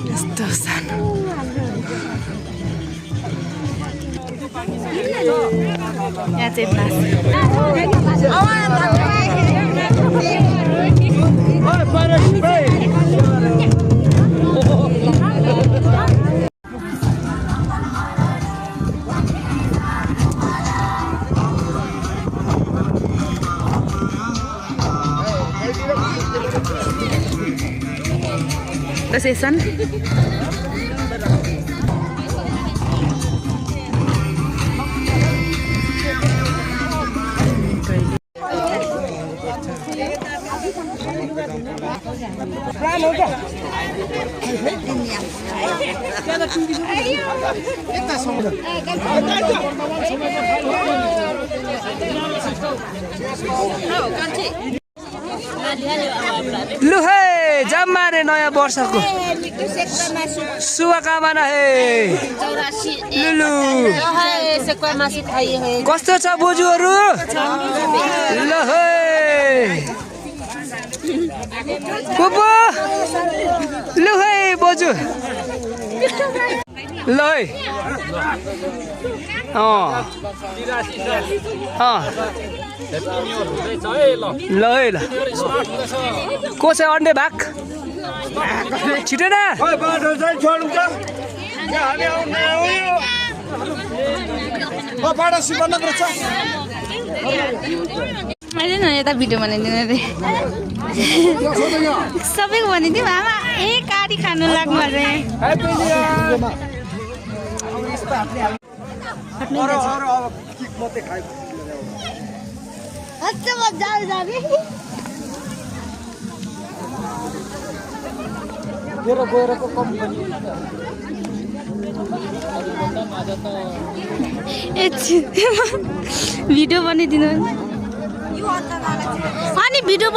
यस्तो सानो यहाँ चाहिँ the session. लु हे जम्मा रे नयाँ वर्षको शुभकामना हे लुलु कस्तो छ बोजूहरू ल हे पुपु लु हे बोजू ल है ल है ल को चाहिँ अन्डे भाग छिटो न मैले न यता भिडियो बनाइदिनु रे सबैको भनिदिउँ आमा गाडी खानु लाग्नु अरे भिडियो बनाइदिनु अनि भिडियो